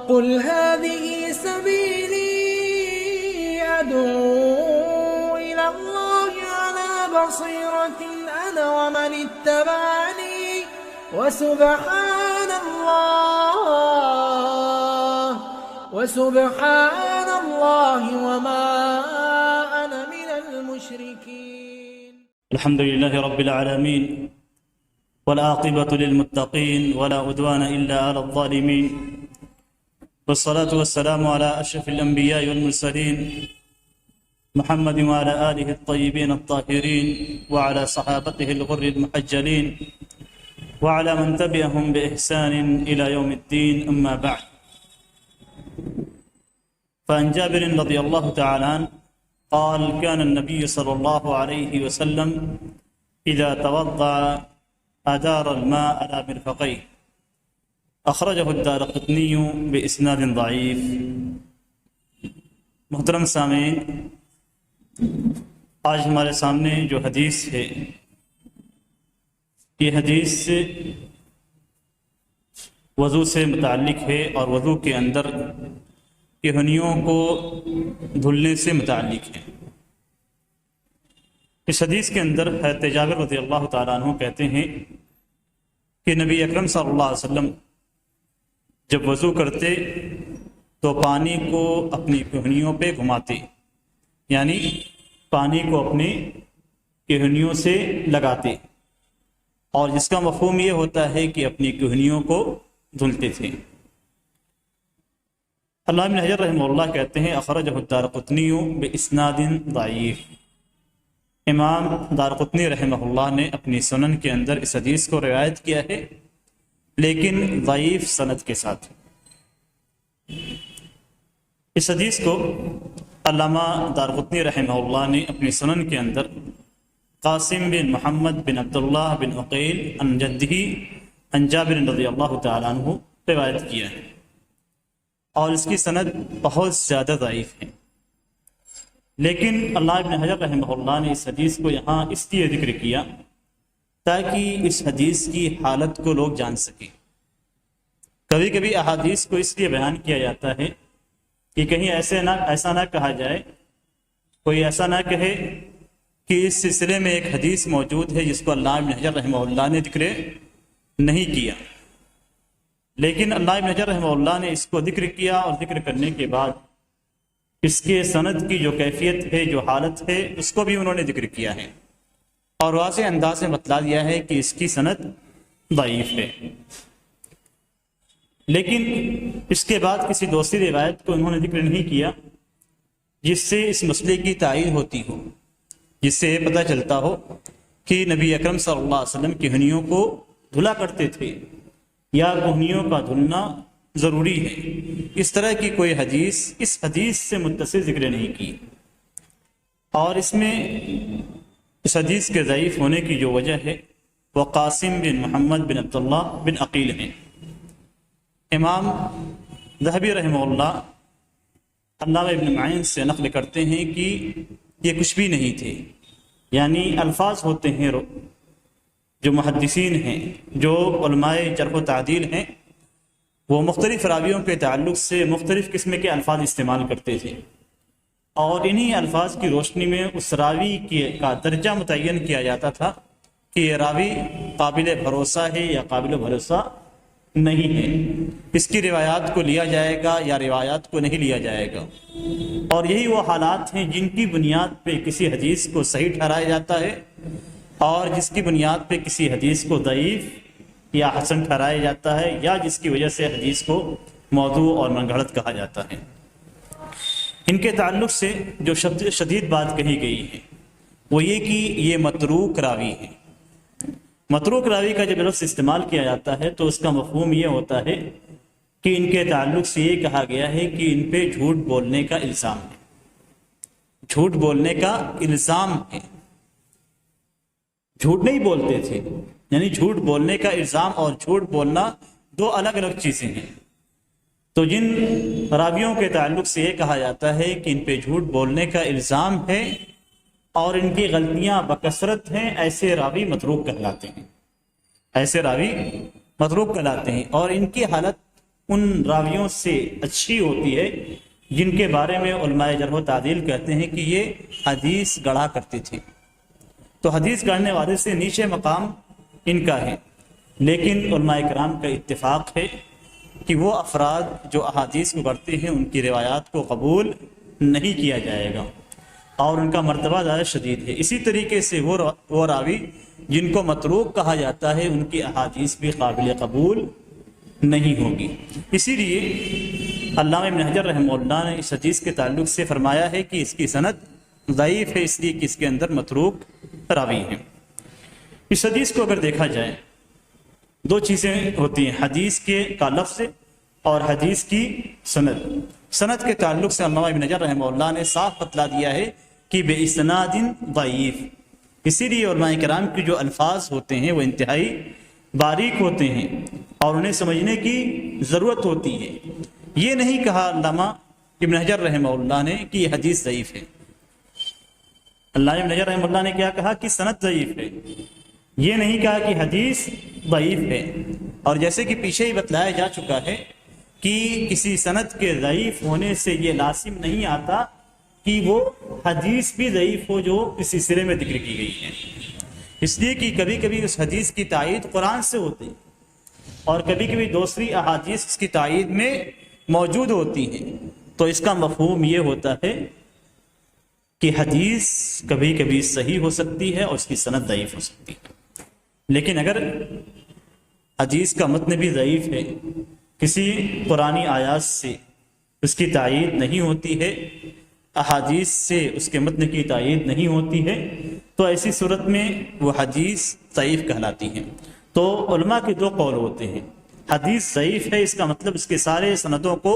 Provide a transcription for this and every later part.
قل هذه سبيلي أدعو إلى الله على بصيرة أنا ومن اتبعني وسبحان الله وما أنا من المشركين. الحمد لله رب العالمين والعاقبة للمتقين ولا عدوان إلا على الظالمين، والصلاة والسلام على أشرف الأنبياء والمرسلين محمد وعلى آله الطيبين الطاهرين وعلى صحابته الغر المحجلين وعلى من تبعهم بإحسان إلى يوم الدين. أما بعد، فعن جابر رضي الله تعالى عنه قال كان النبي صلى الله عليه وسلم إذا توضأ أدار الماء على مرفقيه، أخرجه الدارقطني بإسناد ضعيف. محترم سامعین، آج ہمارے سامنے جو حدیث ہے یہ حدیث وضو سے متعلق ہے اور وضو کے اندر کہنیوں کو دھلنے سے متعلق ہے۔ اس حدیث کے اندر حضرت جابر رضی اللہ تعالیٰ عنہ کہتے ہیں کہ نبی اکرم صلی اللہ علیہ وسلم جب وضو کرتے تو پانی کو اپنی کہنیوں پہ گھماتے، یعنی پانی کو اپنی کہنیوں سے لگاتے، اور جس کا مفہوم یہ ہوتا ہے کہ اپنی کہنیوں کو دھلتے تھے۔ علامہ ابن حجر رحمہ اللہ کہتے ہیں اخرجہ الدارقطنی باسناد ضعیف، امام دارقطنی رحمہ اللہ نے اپنی سنن کے اندر اس حدیث کو روایت کیا ہے، لیکن ضعیف سند کے ساتھ۔ اس حدیث کو علامہ دارقطنی رحمہ اللہ نے اپنی سنن کے اندر قاسم بن محمد بن عبداللہ بن عقیل عن جدہ عن جابر رضی اللہ تعالیٰ عنہ روایت کیا ہے، اور اس کی سند بہت زیادہ ضعیف ہے۔ لیکن علامہ ابن حجر رحمہ اللہ نے اس حدیث کو یہاں اس لیے ذکر کیا تاکہ اس حدیث کی حالت کو لوگ جان سکیں۔ کبھی کبھی احادیث کو اس لیے بیان کیا جاتا ہے کہ کہیں ایسا نہ کہا جائے، کوئی ایسا نہ کہے کہ اس سلسلے میں ایک حدیث موجود ہے جس کو علامہ ابن حجر رحمہ اللہ نے ذکر نہیں کیا، لیکن علامہ ابن حجر رحمہ اللہ نے اس کو ذکر کیا، اور ذکر کرنے کے بعد اس کے سند کی جو کیفیت ہے، جو حالت ہے، اس کو بھی انہوں نے ذکر کیا ہے، اور واضح انداز میں بتلا دیا ہے کہ اس کی سند ضعیف ہے۔ لیکن اس کے بعد کسی دوسری روایت کو انہوں نے ذکر نہیں کیا جس سے اس مسئلے کی تعین ہوتی ہو، جس سے یہ پتہ چلتا ہو کہ نبی اکرم صلی اللہ علیہ وسلم کہنیوں کو دھلا کرتے تھے یا کہنیوں کا دھلنا ضروری ہے۔ اس طرح کی کوئی حدیث اس حدیث سے متصل ذکر نہیں کی، اور اس میں اس حدیث کے ضعیف ہونے کی جو وجہ ہے وہ قاسم بن محمد بن عبداللہ بن عقیل ہیں۔ امام ذہبی رحمہ اللہ علامہ ابن معین سے نقل کرتے ہیں کہ یہ کچھ بھی نہیں تھے، یعنی الفاظ ہوتے ہیں جو محدثین ہیں، جو علماء جرح و تعدیل ہیں، وہ مختلف راویوں کے تعلق سے مختلف قسم کے الفاظ استعمال کرتے تھے، اور انہی الفاظ کی روشنی میں اس راوی کا درجہ متعین کیا جاتا تھا کہ یہ راوی قابل بھروسہ ہے یا قابل بھروسہ نہیں ہے، اس کی روایات کو لیا جائے گا یا روایات کو نہیں لیا جائے گا۔ اور یہی وہ حالات ہیں جن کی بنیاد پہ کسی حدیث کو صحیح ٹھہرایا جاتا ہے، اور جس کی بنیاد پہ کسی حدیث کو ضعیف یا حسن ٹھہرایا جاتا ہے، یا جس کی وجہ سے حدیث کو موضوع اور منگڑت کہا جاتا ہے۔ ان کے تعلق سے جو شدید بات کہی گئی ہے وہ یہ کہ یہ متروک راوی ہے۔ متروک راوی کا جب لفظ استعمال کیا جاتا ہے تو اس کا مفہوم یہ ہوتا ہے کہ ان کے تعلق سے یہ کہا گیا ہے کہ ان پہ جھوٹ بولنے کا الزام ہے، جھوٹ بولنے کا الزام ہے، جھوٹ نہیں بولتے تھے، یعنی جھوٹ بولنے کا الزام اور جھوٹ بولنا دو الگ الگ چیزیں ہیں۔ تو جن راویوں کے تعلق سے یہ کہا جاتا ہے کہ ان پہ جھوٹ بولنے کا الزام ہے اور ان کی غلطیاں بکثرت ہیں، ایسے راوی متروک کہلاتے ہیں، ایسے راوی متروک کہلاتے ہیں، اور ان کی حالت ان راویوں سے اچھی ہوتی ہے جن کے بارے میں علماء جرح و تعدیل کہتے ہیں کہ یہ حدیث گڑھا کرتے تھے. تو حدیث گڑھنے والے سے نیچے مقام ان کا ہے، لیکن علماء کرام کا اتفاق ہے کہ وہ افراد جو احادیث کو گڑھتے ہیں ان کی روایات کو قبول نہیں کیا جائے گا اور ان کا مرتبہ زیادہ شدید ہے. اسی طریقے سے وہ راوی جن کو متروک کہا جاتا ہے ان کی احادیث بھی قابل قبول نہیں ہوگی. اسی لیے علامہ ابن حجر رحمہ اللہ نے اس حدیث کے تعلق سے فرمایا ہے کہ اس کی سند ضعیف ہے، اس لیے کہ اس کے اندر متروک راوی ہیں. اس حدیث کو اگر دیکھا جائے دو چیزیں ہوتی ہیں، حدیث کا لفظ اور حدیث کی سند. سند کے تعلق سے علامہ ابن حجر رحمہ اللہ نے صاف بتلا دیا ہے کہ بے اسناد ضعیف. اسی لیے علماء کرام کے جو الفاظ ہوتے ہیں وہ انتہائی باریک ہوتے ہیں اور انہیں سمجھنے کی ضرورت ہوتی ہے. یہ نہیں کہا علامہ ابن حجر رحمہ اللہ نے کہ یہ حدیث ضعیف ہے. علامہ ابن حجر رحمہ اللہ نے کیا کہا کہ سند ضعیف ہے، یہ نہیں کہا کہ حدیث ضعیف ہے. اور جیسے کہ پیچھے ہی بتلایا جا چکا ہے کہ کسی سند کے ضعیف ہونے سے یہ لازم نہیں آتا کہ وہ حدیث بھی ضعیف ہو جو اس سلسلے میں ذکر کی گئی ہے. اس لیے کہ کبھی کبھی اس حدیث کی تائید قرآن سے ہوتی اور کبھی کبھی دوسری احادیث اس کی تائید میں موجود ہوتی ہیں. تو اس کا مفہوم یہ ہوتا ہے کہ حدیث کبھی کبھی صحیح ہو سکتی ہے اور اس کی سند ضعیف ہو سکتی ہے. لیکن اگر حدیث کا متن بھی ضعیف ہے، کسی قرآنی آیات سے اس کی تائید نہیں ہوتی ہے، احادیث سے اس کے متن کی تائید نہیں ہوتی ہے، تو ایسی صورت میں وہ حدیث ضعیف کہلاتی ہیں. تو علماء کے دو قول ہوتے ہیں. حدیث ضعیف ہے اس کا مطلب اس کے سارے سندوں کو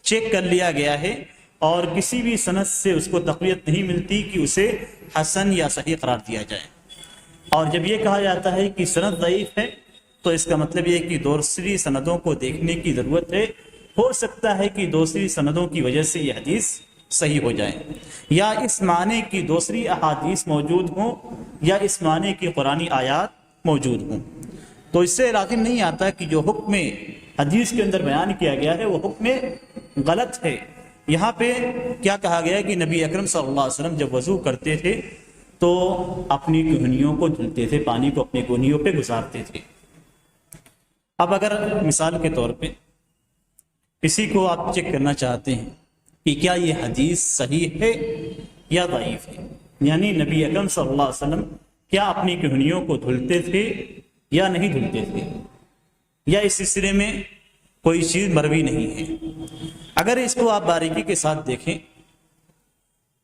چیک کر لیا گیا ہے اور کسی بھی سند سے اس کو تقویت نہیں ملتی کہ اسے حسن یا صحیح قرار دیا جائے. اور جب یہ کہا جاتا ہے کہ سند ضعیف ہے تو اس کا مطلب یہ کہ دوسری سندوں کو دیکھنے کی ضرورت ہے. ہو سکتا ہے کہ دوسری سندوں کی وجہ سے یہ حدیث صحیح ہو جائے، یا اس معنی کی دوسری احادیث موجود ہوں یا اس معنی کی قرآنی آیات موجود ہوں. تو اس سے لازم نہیں آتا کہ جو حکم حدیث کے اندر بیان کیا گیا ہے وہ حکم غلط ہے. یہاں پہ کیا کہا گیا ہے کہ نبی اکرم صلی اللہ علیہ وسلم جب وضو کرتے تھے تو اپنی کہنیوں کو دھلتے تھے، پانی کو اپنی کہنیوں پہ گزارتے تھے. اب اگر مثال کے طور پہ کسی کو آپ چیک کرنا چاہتے ہیں کہ کیا یہ حدیث صحیح ہے یا ضعیف ہے، یعنی نبی اکرم صلی اللہ علیہ وسلم کیا اپنی کہنیوں کو دھلتے تھے یا نہیں دھلتے تھے، یا اس سلسلے میں کوئی چیز مروی نہیں ہے. اگر اس کو آپ باریکی کے ساتھ دیکھیں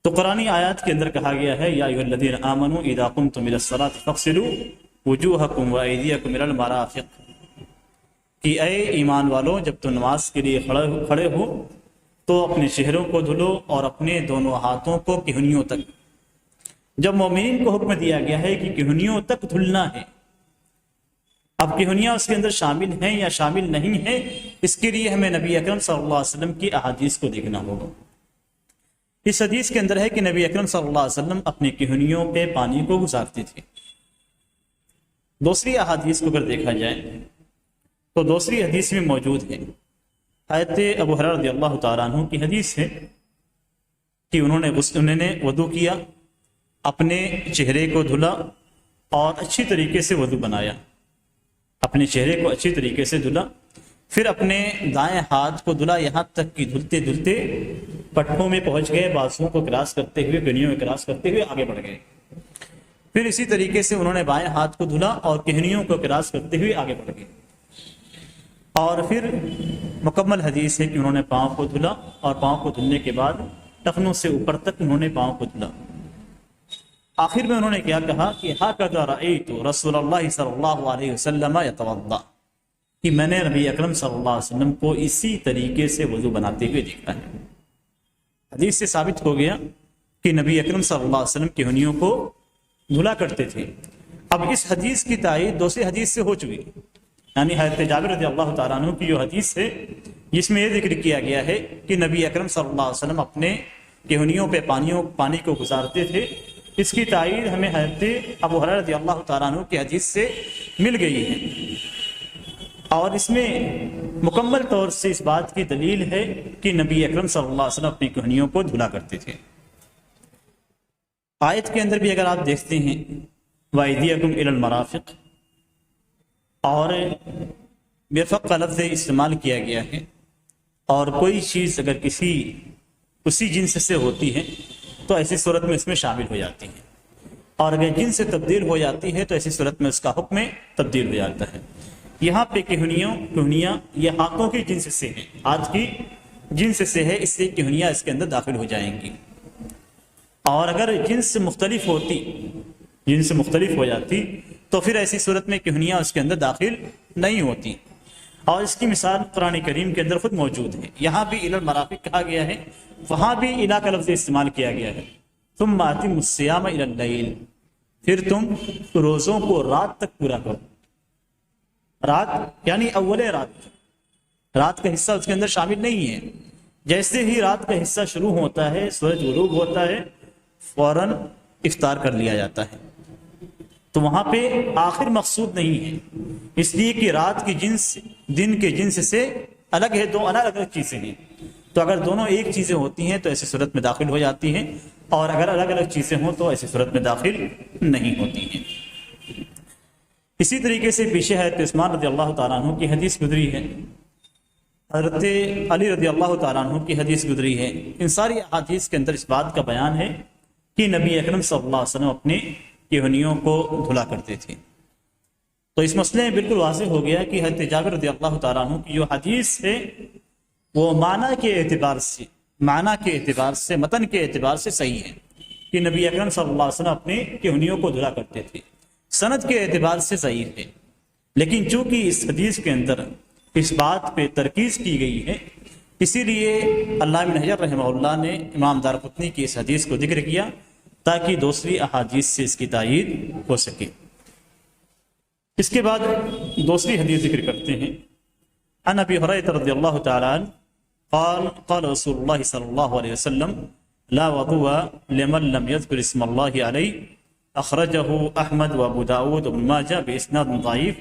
تو قرآنی آیات کے اندر کہا گیا ہے یا ایھا الذین آمنوا اذا قمتم الی الصلاۃ فاغسلوا وجوہکم وایدیکم الی المرافق، کہ اے ایمان والو جب تم نماز کے لیے کھڑے ہو تو اپنے چہروں کو دھلو اور اپنے دونوں ہاتھوں کو کہنیوں تک. جب مومنین کو حکم دیا گیا ہے کہ کہنیوں تک دھلنا ہے، اب کہنیاں اس کے اندر شامل ہیں یا شامل نہیں ہیں، اس کے لیے ہمیں نبی اکرم صلی اللہ علیہ وسلم کی احادیث کو دیکھنا ہوگا. اس حدیث کے اندر ہے کہ نبی اکرم صلی اللہ علیہ وسلم اپنی کہنیوں پہ پانی کو گزارتے تھے. دوسری احادیث کو اگر دیکھا جائے تو دوسری حدیث میں موجود ہے، حضرت ابو ہریرہ رضی اللہ تعالیٰ عنہ کی حدیث ہے کہ انہوں نے وضو کیا، اپنے چہرے کو دھلا اور اچھی طریقے سے وضو بنایا، اپنے چہرے کو اچھی طریقے سے دھلا، پھر اپنے دائیں ہاتھ کو دھلا یہاں تک کہ دھلتے دھلتے پٹھوں میں پہنچ گئے، بازوؤں کو کراس کرتے ہوئے، کہنیوں میں کراس کرتے ہوئے آگے بڑھ گئے. پھر اسی طریقے سے انہوں نے بائیں ہاتھ کو دھلا اور کہنیوں کو کراس کرتے ہوئے آگے بڑھ گئے. اور پھر مکمل حدیث ہے کہ انہوں نے پاؤں کو دھلا اور پاؤں کو دھلنے کے بعد ٹخنوں سے اوپر تک انہوں نے پاؤں کو دھلا. آخر میں انہوں نے کیا کہا کہ ہاکذا رأیت رسول اللہ صلی اللہ علیہ وسلم یتوضا، کہ میں نے نبی اکرم صلی اللہ علیہ وسلم کو اسی طریقے سے وضو بناتے ہوئے دیکھا ہے. حدیث سے ثابت ہو گیا کہ نبی اکرم صلی اللہ علیہ وسلم کہنیوں کو دھلا کرتے تھے. اب اس حدیث کی تائید دوسری حدیث سے ہو چکی، یعنی حضرت جابر رضی اللہ تعالیٰ عنہ کی جو حدیث ہے جس میں یہ ذکر کیا گیا ہے کہ نبی اکرم صلی اللہ علیہ وسلم اپنے کہنیوں پہ پانی کو گزارتے تھے، اس کی تائید ہمیں حضرت ابو ہریرہ رضی اللہ تعالیٰ عنہ کی حدیث سے مل گئی ہے. اور اس میں مکمل طور سے اس بات کی دلیل ہے کہ نبی اکرم صلی اللہ علیہ وسلم اپنی کہنیوں کو دھلا کرتے تھے۔ آیت کے اندر بھی اگر آپ دیکھتے ہیں وَأَيْدِيَكُمْ إِلَى الْمَرَافِقِ، اور مرفق کا لفظ استعمال کیا گیا ہے، اور کوئی چیز اگر اسی جنس سے ہوتی ہے تو ایسی صورت میں اس میں شامل ہو جاتی ہے، اور اگر جنس سے تبدیل ہو جاتی ہے تو ایسی صورت میں اس کا حکم تبدیل ہو جاتا ہے۔ یہاں پہ کہنیاں یہ ہاتھوں کی جنس سے ہیں، ہاتھ کی جنس سے ہے، اس لیے کہنیاں اس کے اندر داخل ہو جائیں گی۔ اور اگر جنس مختلف ہو جاتی تو پھر ایسی صورت میں کہنیاں اس کے اندر داخل نہیں ہوتی، اور اس کی مثال قرآن کریم کے اندر خود موجود ہے۔ یہاں بھی الی المرافق کہا گیا ہے، وہاں بھی الی کا لفظ استعمال کیا گیا ہے۔ ثم اتموا الصیام الی اللیل، پھر تم روزوں کو رات تک پورا کرو۔ رات یعنی اول رات کا حصہ اس کے اندر شامل نہیں ہے۔ جیسے ہی رات کا حصہ شروع ہوتا ہے، سورج غروب ہوتا ہے، فوراً افطار کر لیا جاتا ہے۔ تو وہاں پہ آخر مقصود نہیں ہے، اس لیے کہ رات کی جنس دن کے جنس سے الگ ہے، دو الگ الگ چیزیں ہیں۔ تو اگر دونوں ایک چیزیں ہوتی ہیں تو ایسی صورت میں داخل ہو جاتی ہیں، اور اگر الگ الگ چیزیں ہوں تو ایسی صورت میں داخل نہیں ہوتی ہیں۔ اسی طریقے سے پیچھے حضرت عثمان رضی اللہ تعالیٰ عنہ کی حدیث گزری ہے، حضرت علی رضی اللہ تعالیٰ عنہ کی حدیث گزری ہے۔ ان ساری احادیث کے اندر اس بات کا بیان ہے کہ نبی اکرم صلی اللہ علیہ وسلم اپنے کہنیوں کو دھلا کرتے تھے۔ تو اس مسئلے میں بالکل واضح ہو گیا کہ حضرت جابر رضی اللہ تعالیٰ عنہ کی جو حدیث ہے وہ معنی کے اعتبار سے متن کے اعتبار سے صحیح ہے کہ نبی اکرم صلی اللہ علیہ وسلم اپنے کہنیوں کو دھلا کرتے تھے، سند کے اعتبار سے صحیح ہے۔ لیکن چونکہ اس حدیث کے اندر اس بات پہ ترکیز کی گئی ہے، اسی لیے علامہ ابن حجر رحمہ اللہ نے امام دارقطنی کی اس حدیث کو ذکر کیا تاکہ دوسری احادیث سے اس کی تائید ہو سکے۔ اس کے بعد دوسری حدیث ذکر کرتے ہیں۔ عن ابی ہریرہ رضی اللہ تعالی عنہ قال قال رسول اللہ صلی اللہ علیہ وسلم لا وضوء لمن لم يذكر اسم الله عليه اخرجه احمد وابو داود وابن ماجه باسناد ضعيف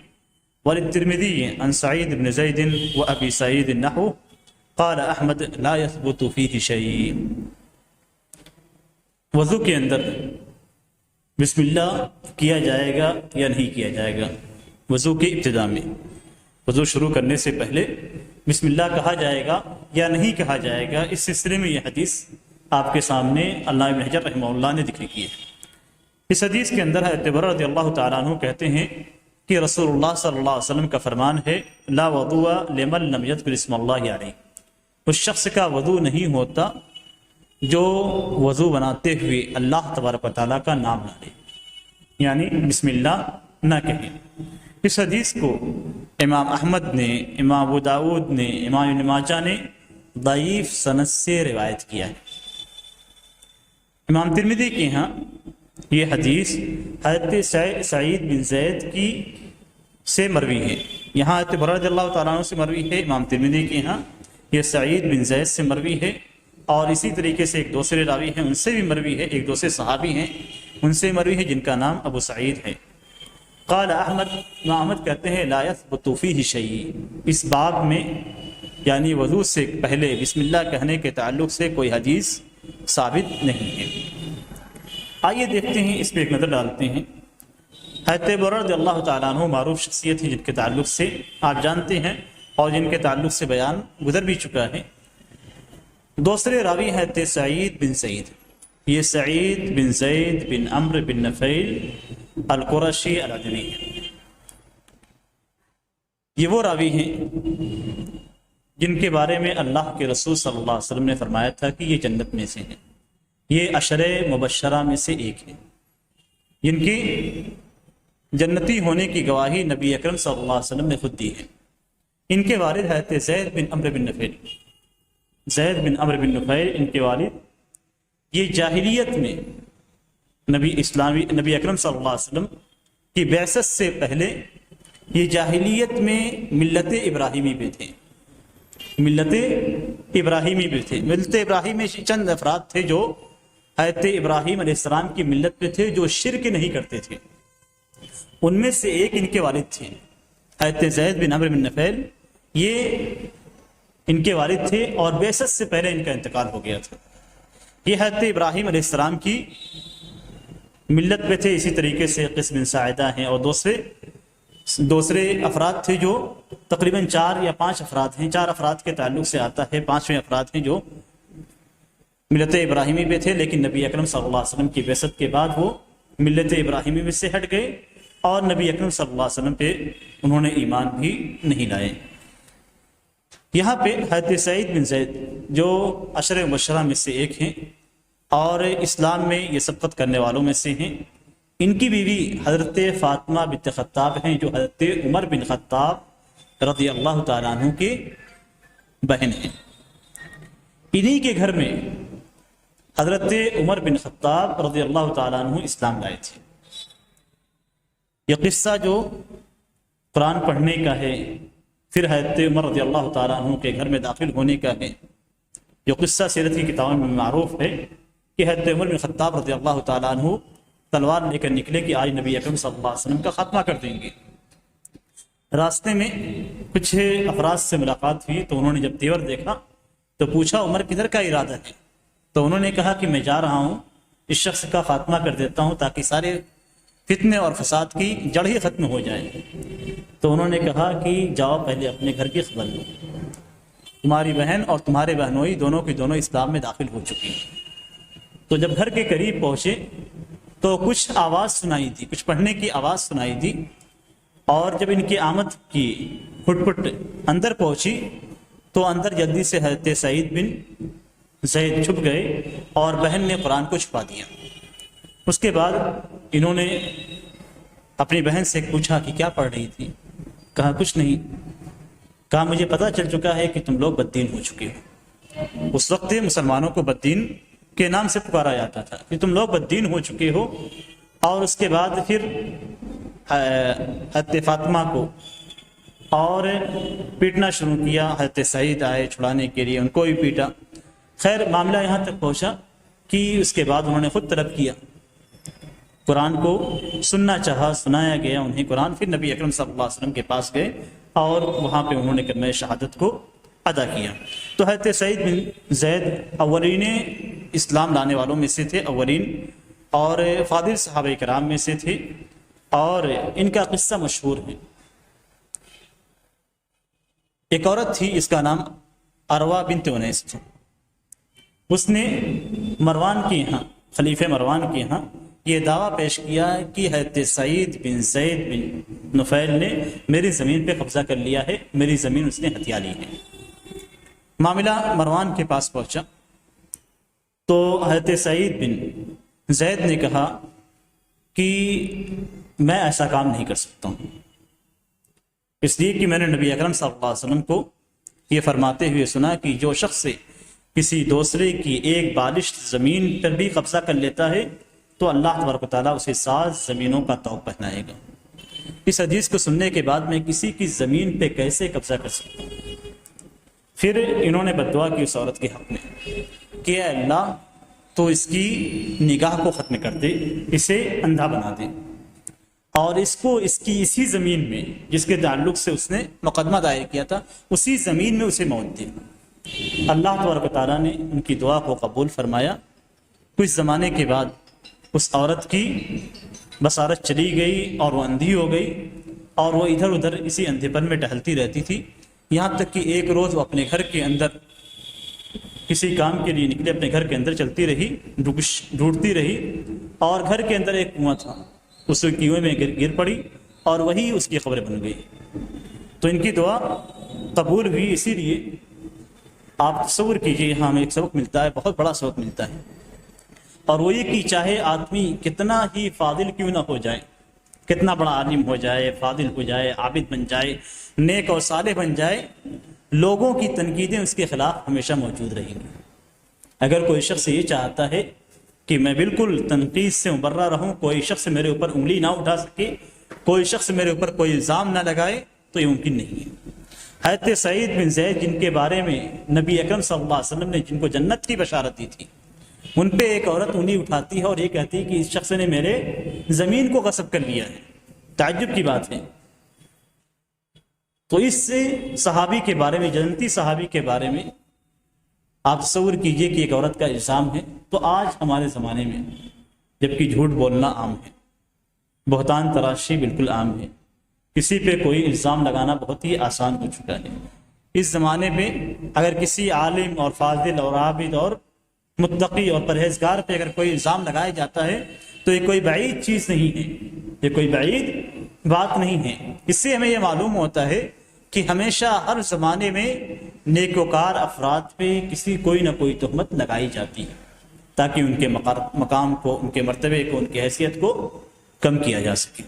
وللترمذي عن سعيد بن زيد وابي سعيد النحو قال احمد لا يثبت فيه شيء۔ وضو کے اندر بسم اللہ کیا جائے گا یا نہیں کیا جائے گا؟ وضو کی ابتدا میں، وضو شروع کرنے سے پہلے بسم اللہ کہا جائے گا یا نہیں کہا جائے گا؟ اس سلسلے میں یہ حدیث آپ کے سامنے علامہ ابن حجر رحمہ اللہ نے ذکر کی ہے۔ اس حدیث کے اندر حضرت برہ رضی اللہ تعالیٰ عنہ کہتے ہیں کہ رسول اللہ صلی اللہ علیہ وسلم کا فرمان ہے لا وضوء لمن لم يذكر اسم اللہ علیہ، اس شخص کا وضو نہیں ہوتا جو وضو بناتے ہوئے اللہ تبارک و تعالیٰ کا نام نہ لے، یعنی بسم اللہ نہ کہیں۔ اس حدیث کو امام احمد نے، امام ابو داود نے، امام ابن ماجہ نے ضعیف سند سے روایت کیا ہے۔ امام ترمذی کے ہاں یہ حدیث حضرت سعید بن زید کی سے مروی ہے، یہاں حضرت برہ رضی اللہ تعالیٰ عنہ سے مروی ہے، امام ترمذی کے ہاں یہ سعید بن زید سے مروی ہے، اور اسی طریقے سے ایک دوسرے راوی ہیں ان سے بھی مروی ہے، ایک دوسرے صحابی ہیں ان سے مروی ہے جن کا نام ابو سعید ہے۔ قال احمد، احمد کہتے ہیں لا یثبت فیہ شیء، اس باب میں یعنی وضو سے پہلے بسم اللہ کہنے کے تعلق سے کوئی حدیث ثابت نہیں ہے۔ آئیے دیکھتے ہیں، اس پہ ایک نظر ڈالتے ہیں۔ حضرت برہ رضی اللہ تعالیٰ عنہ معروف شخصیت ہے جن کے تعلق سے آپ جانتے ہیں اور جن کے تعلق سے بیان گزر بھی چکا ہے۔ دوسرے راوی حضرت سعید بن سعید، یہ سعید بن زید بن عمرو بن نفیل القرشی العدوی ہے۔ یہ وہ راوی ہیں جن کے بارے میں اللہ کے رسول صلی اللہ علیہ وسلم نے فرمایا تھا کہ یہ جنت میں سے ہیں، یہ عشرہ مبشرہ میں سے ایک ہے، جن کی جنتی ہونے کی گواہی نبی اکرم صلی اللہ علیہ وسلم نے خود دی ہے۔ ان کے والد حضرت زید بن عمرو بن نفیل، زید بن عمرو بن نفیل ان کے والد، یہ جاہلیت میں نبی اکرم صلی اللہ علیہ وسلم کی بعثت سے پہلے یہ جاہلیت میں ملت ابراہیمی پہ تھے، ملت ابراہیمی پہ تھے۔ ملت ابراہیم میں چند افراد تھے جو حضرت ابراہیم علیہ السلام کی ملت پہ تھے، جو شرک نہیں کرتے تھے، ان میں سے ایک ان کے والد تھے حضرت زید بن عمرو بن نفیل یہ ان کے والد تھے اور بعثت سے پہلے ان کا انتقال ہو گیا تھا۔ یہ حضرت ابراہیم علیہ السلام کی ملت پہ تھے، اسی طریقے سے قیس بن ساعدہ ہیں اور دوسرے افراد تھے جو تقریباً 4 یا 5 افراد ہیں، 4 افراد کے تعلق سے آتا ہے، 5ویں افراد ہیں جو ملت ابراہیمی پہ تھے، لیکن نبی اکرم صلی اللہ علیہ وسلم کی بعثت کے بعد وہ ملت ابراہیمی میں سے ہٹ گئے اور نبی اکرم صلی اللہ علیہ وسلم پہ انہوں نے ایمان بھی نہیں لائے۔ یہاں پہ حضرت سعید بن زید جو عشر مبشرہ میں سے ایک ہیں اور اسلام میں یہ سبقت کرنے والوں میں سے ہیں، ان کی بیوی حضرت فاطمہ بنت خطاب ہیں جو حضرت عمر بن خطاب رضی اللہ تعالیٰ عنہ کے بہن ہیں۔ انہی کے گھر میں حضرت عمر بن خطاب رضی اللہ تعالیٰ عنہ اسلام لائے تھے۔ یہ قصہ جو قرآن پڑھنے کا ہے، پھر حضرت عمر رضی اللہ تعالیٰ عنہ کے گھر میں داخل ہونے کا ہے، جو قصہ سیرت کی کتابوں میں معروف ہے کہ حضرت عمر بن خطاب رضی اللہ تعالیٰ عنہ تلوار لے کر نکلے کہ آج نبی اکرم صلی اللہ علیہ وسلم کا خاتمہ کر دیں گے۔ راستے میں کچھ افراد سے ملاقات ہوئی تو انہوں نے جب تیور دیکھا تو پوچھا عمر کدھر کا ارادہ ہے؟ تو انہوں نے کہا کہ میں جا رہا ہوں اس شخص کا خاتمہ کر دیتا ہوں تاکہ سارے فتنے اور فساد کی جڑ ہی ختم ہو جائے۔ تو انہوں نے کہا کہ جاؤ پہلے اپنے گھر کی خبر لو، تمہاری بہن اور تمہارے بہنوئی دونوں کی دونوں اسلام میں داخل ہو چکی ہیں۔ تو جب گھر کے قریب پہنچے تو کچھ آواز سنائی دی، کچھ پڑھنے کی آواز سنائی دی، اور جب ان کی آمد کی پھٹ پھٹ اندر پہنچی تو اندر جلدی سے حضرت سعید بن زید چھپ گئے اور بہن نے قرآن کو چھپا دیا۔ اس کے بعد انہوں نے اپنی بہن سے پوچھا کہ کیا پڑھ رہی تھی؟ کہا کچھ نہیں۔ کہا مجھے پتہ چل چکا ہے کہ تم لوگ بددین ہو چکے ہو۔ اس وقت مسلمانوں کو بددین کے نام سے پکارا جاتا تھا کہ تم لوگ بددین ہو چکے ہو۔ اور اس کے بعد پھر حضرت فاطمہ کو اور پیٹنا شروع کیا۔ حضرت سعید آئے چھڑانے کے لیے، ان کو بھی پیٹا۔ خیر معاملہ یہاں تک پہنچا کہ اس کے بعد انہوں نے خود طلب کیا، قرآن کو سننا چاہا، سنایا گیا انہیں قرآن۔ پھر نبی اکرم صلی اللہ علیہ وسلم کے پاس گئے اور وہاں پہ انہوں نے کلمہ شہادت کو ادا کیا۔ تو حضرت سعید بن زید اولین اسلام لانے والوں میں سے تھے، اولین اور فاضل صحابہ کرام میں سے تھے، اور ان کا قصہ مشہور ہے۔ ایک عورت تھی جس کا نام اروا بنت انیس تھا، اس نے مروان کے یہاں، خلیفہ مروان کے یہاں یہ دعویٰ پیش کیا کہ حضرت سعید بن زید بن نفیل نے میری زمین پہ قبضہ کر لیا ہے، میری زمین اس نے ہتھیا لی ہے۔ معاملہ مروان کے پاس پہنچا تو حضرت سعید بن زید نے کہا کہ میں ایسا کام نہیں کر سکتا ہوں، اس لیے کہ میں نے نبی اکرم صلی اللہ علیہ وسلم کو یہ فرماتے ہوئے سنا کہ جو شخص کسی دوسرے کی ایک بالشت زمین پر بھی قبضہ کر لیتا ہے تو اللہ تبارک و تعالیٰ اسے 7 زمینوں کا طوق پہنائے گا۔ اس حدیث کو سننے کے بعد میں کسی کی زمین پہ کیسے قبضہ کر سکتا ہوں؟ پھر انہوں نے بددعا کی اس عورت کے حق میں کہ اے اللہ تو اس کی نگاہ کو ختم کر دے، اسے اندھا بنا دے، اور اس کو اس کی اسی زمین میں جس کے تعلق سے اس نے مقدمہ دائر کیا تھا اسی زمین میں اسے موت دے۔ اللہ تبارک و تعالیٰ نے ان کی دعا کو قبول فرمایا۔ کچھ زمانے کے بعد اس عورت کی بصارت چلی گئی اور وہ اندھی ہو گئی، اور وہ ادھر ادھر اسی اندھے پن میں ٹہلتی رہتی تھی، یہاں تک کہ ایک روز وہ اپنے گھر کے اندر کسی کام کے لیے نکلے، اپنے گھر کے اندر چلتی رہی، ڈھونڈتی رہی، اور گھر کے اندر ایک کنواں تھا، اس کنویں میں گر پڑی اور وہی اس کی خبر بن گئی۔ تو ان کی دعا قبول ہوئی۔ اسی لیے آپ تصور کیجئے، یہاں ہمیں ایک سبق ملتا ہے، بہت بڑا سبق ملتا ہے، اور وہ یہ کہ چاہے آدمی کتنا ہی فاضل کیوں نہ ہو جائے، کتنا بڑا عالم ہو جائے، فاضل ہو جائے، عابد بن جائے، نیک اور صالح بن جائے، لوگوں کی تنقیدیں اس کے خلاف ہمیشہ موجود رہیں گی۔ اگر کوئی شخص یہ چاہتا ہے کہ میں بالکل تنقید سے مبرہ رہوں، کوئی شخص میرے اوپر انگلی نہ اٹھا سکے، کوئی شخص میرے اوپر کوئی الزام نہ لگائے، تو یہ ممکن نہیں ہے۔ حضرت سعید بن زید جن کے بارے میں نبی اکرم صلی اللہ علیہ وسلم نے جن کو جنت کی بشارت دی تھی، ان پہ ایک عورت انگلی اٹھاتی ہے اور یہ کہتی ہے کہ اس شخص نے میرے زمین کو غصب کر لیا ہے۔ تعجب کی بات ہے۔ تو اس صحابی کے بارے میں، جنتی صحابی کے بارے میں آپ تصور کیجئے کہ ایک عورت کا الزام ہے. تو آج ہمارے زمانے میں جبکہ جھوٹ بولنا عام ہے، بہتان تراشی بالکل عام ہے، کسی پہ کوئی الزام لگانا بہت ہی آسان ہو چکا ہے. اس زمانے میں اگر کسی عالم اور فاضل اور عابد اور متقی اور پرہیزگار پہ اگر کوئی الزام لگایا جاتا ہے تو یہ کوئی بعید چیز نہیں ہے، یہ کوئی بعید بات نہیں ہے. اس سے ہمیں یہ معلوم ہوتا ہے کہ ہمیشہ ہر زمانے میں نیکوکار افراد پہ کوئی نہ کوئی تہمت لگائی جاتی ہے تاکہ ان کے مقام کو، ان کے مرتبے کو، ان کی حیثیت کو کم کیا جا سکے.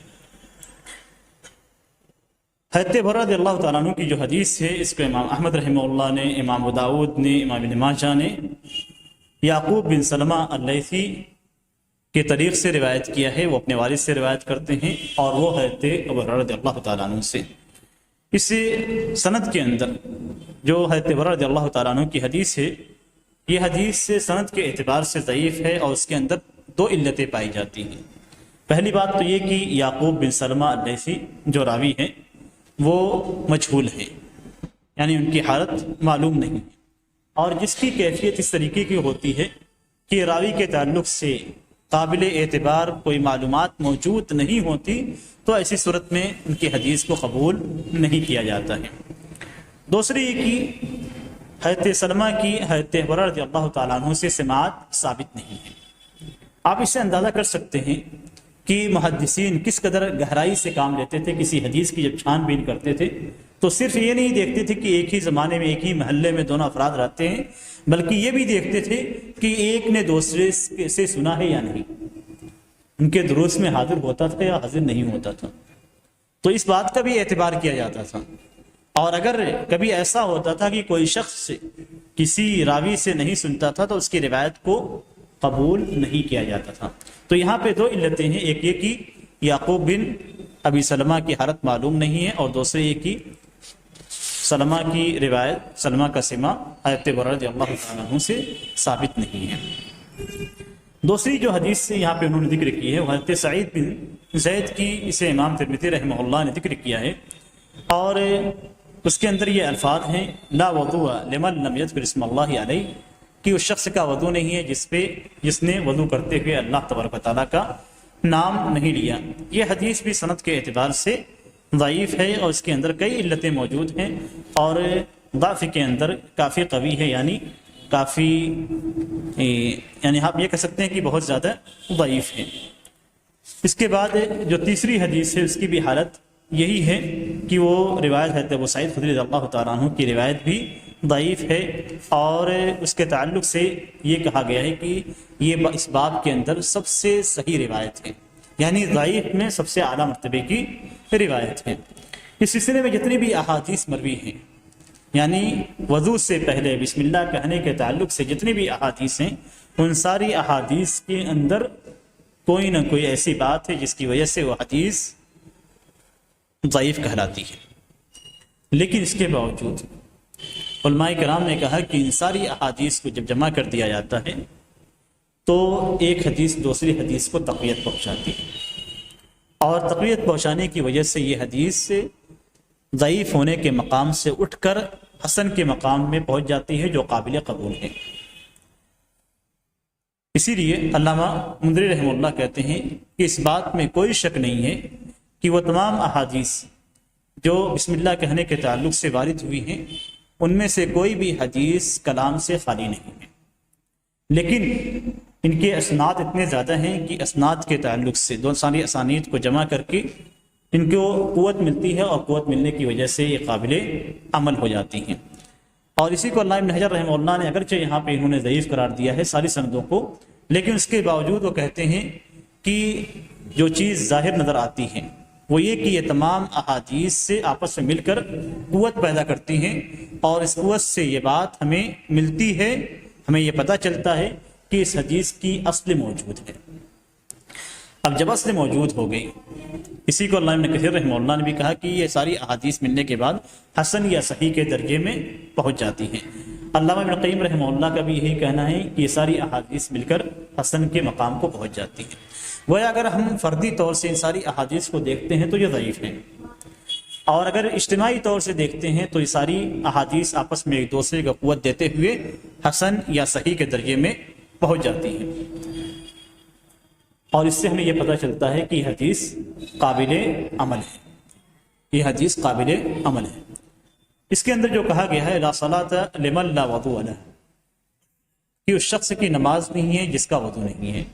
حضرت ابو رضی اللہ تعالیٰ عنہ کی جو حدیث ہے اس کو امام احمد رحمہ اللہ نے، امام ابو داؤد نے، امام ابن ماجہ نے یعقوب بن سلمہ اللیثی کے طریق سے روایت کیا ہے. وہ اپنے والد سے روایت کرتے ہیں اور وہ حضرت ابو رضی اللہ تعالیٰ عنہ سے. اس سند کے اندر جو حضرت ابو رضی اللہ تعالیٰ عنہ کی حدیث ہے، یہ حدیث سے سند کے اعتبار سے ضعیف ہے اور اس کے اندر دو علتیں پائی جاتی ہیں. پہلی بات تو یہ کہ یعقوب بن سلمہ اللیثی جو راوی ہیں وہ مجہول ہیں، یعنی ان کی حالت معلوم نہیں ہے، اور جس کی کیفیت اس طریقے کی ہوتی ہے کہ راوی کے تعلق سے قابل اعتبار کوئی معلومات موجود نہیں ہوتی تو ایسی صورت میں ان کی حدیث کو قبول نہیں کیا جاتا ہے. دوسری یہ کہ حضرت سلمہ کی حضرت ابو رضی اللہ تعالیٰ عنہ سے سماعت ثابت نہیں ہے. آپ اس سے اندازہ کر سکتے ہیں کہ محدثین کس قدر گہرائی سے کام لیتے تھے. کسی حدیث کی جب چھان بین کرتے تھے تو صرف یہ نہیں دیکھتے تھے کہ ایک ہی زمانے میں ایک ہی محلے میں دونوں افراد رہتے ہیں، بلکہ یہ بھی دیکھتے تھے کہ ایک نے دوسرے سے سنا ہے یا نہیں، ان کے دروس میں حاضر ہوتا تھا یا حاضر نہیں ہوتا تھا. تو اس بات کا بھی اعتبار کیا جاتا تھا. اور اگر کبھی ایسا ہوتا تھا کہ کوئی شخص کسی راوی سے نہیں سنتا تھا تو اس کی روایت کو قبول نہیں کیا جاتا تھا. تو یہاں پہ دو علتیں ہیں، ایک یہ کہ یعقوب بن ابی سلمہ کی حالت معلوم نہیں ہے، اور دوسرے یہ کہ سلمہ کی روایت، سلمہ کا سماع حضرت ابو رضی اللہ تعالیٰ عنہ سے ثابت نہیں ہے. دوسری جو حدیث سے یہاں پہ انہوں نے ذکر کی ہے وہ حضرت سعید بن زید کی، اسے امام ترمذی رحمہ اللہ نے ذکر کیا ہے، اور اس کے اندر یہ الفاظ ہیں لا وضوء لمن لم یذکر اسم اللہ علیہ، کہ اس شخص کا وضو نہیں ہے جس نے وضو کرتے ہوئے اللہ تبارک و تعالیٰ کا نام نہیں لیا. یہ حدیث بھی سند کے اعتبار سے ضعیف ہے اور اس کے اندر کئی علتیں موجود ہیں اور ضعف کے اندر کافی قوی ہے، یعنی کافی آپ یہ کہہ سکتے ہیں کہ بہت زیادہ ضعیف ہے. اس کے بعد جو تیسری حدیث ہے اس کی بھی حالت یہی ہے کہ وہ روایت حضرت ابو سعید خدری رضی اللہ تعالیٰ عنہ کی روایت بھی ضعیف ہے، اور اس کے تعلق سے یہ کہا گیا ہے کہ یہ اس باب کے اندر سب سے صحیح روایت ہے، یعنی ضعیف میں سب سے اعلیٰ مرتبے کی روایت ہے. اس سلسلے میں جتنی بھی احادیث مروی ہیں، یعنی وضو سے پہلے بسم اللہ کہنے کے تعلق سے جتنی بھی احادیث ہیں، ان ساری احادیث کے اندر کوئی نہ کوئی ایسی بات ہے جس کی وجہ سے وہ حدیث ضعیف کہلاتی ہے. لیکن اس کے باوجود علماء کرام نے کہا کہ ان ساری احادیث کو جب جمع کر دیا جاتا ہے تو ایک حدیث دوسری حدیث کو تقویت پہنچاتی ہے، اور تقویت پہنچانے کی وجہ سے یہ حدیث ضعیف ہونے کے مقام سے اٹھ کر حسن کے مقام میں پہنچ جاتی ہے جو قابل قبول ہے. اسی لیے علامہ مندری رحمہ اللہ کہتے ہیں کہ اس بات میں کوئی شک نہیں ہے کہ وہ تمام احادیث جو بسم اللہ کہنے کے تعلق سے وارد ہوئی ہیں ان میں سے کوئی بھی حدیث کلام سے خالی نہیں ہے، لیکن ان کے اسناد اتنے زیادہ ہیں کہ اسناد کے تعلق سے دو ساری اسانید کو جمع کر کے ان کو قوت ملتی ہے، اور قوت ملنے کی وجہ سے یہ قابل عمل ہو جاتی ہیں. اور اسی کو علامہ ابن حجر رحمہ اللہ نے اگرچہ یہاں پہ انہوں نے ضعیف قرار دیا ہے ساری سندوں کو، لیکن اس کے باوجود وہ کہتے ہیں کہ جو چیز ظاہر نظر آتی ہے وہ یہ کہ یہ تمام احادیث سے آپس میں مل کر قوت پیدا کرتی ہیں، اور اس قوت سے یہ بات ہمیں ملتی ہے، ہمیں یہ پتہ چلتا ہے کہ اس حدیث کی اصل موجود ہے. اب جب اصل موجود ہو گئی، اسی کو علامہ ابن کثیر رحمہ اللہ نے بھی کہا کہ یہ ساری احادیث ملنے کے بعد حسن یا صحیح کے درجے میں پہنچ جاتی ہیں. علامہ ابن قیم رحمہ اللہ کا بھی یہی کہنا ہے کہ یہ ساری احادیث مل کر حسن کے مقام کو پہنچ جاتی ہیں. وہ اگر ہم فردی طور سے ان ساری احادیث کو دیکھتے ہیں تو یہ ضعیف ہیں، اور اگر اجتماعی طور سے دیکھتے ہیں تو یہ ساری احادیث آپس میں ایک دوسرے کو قوت دیتے ہوئے حسن یا صحیح کے درجے میں پہنچ جاتی ہیں، اور اس سے ہمیں یہ پتہ چلتا ہے کہ یہ حدیث قابل عمل ہے، یہ حدیث قابل عمل ہے۔ اس کے اندر جو کہا گیا ہے لا صلاۃ لمن لا وضوء لہ، کہ اس شخص کی نماز نہیں ہے جس کا وضو نہیں ہے۔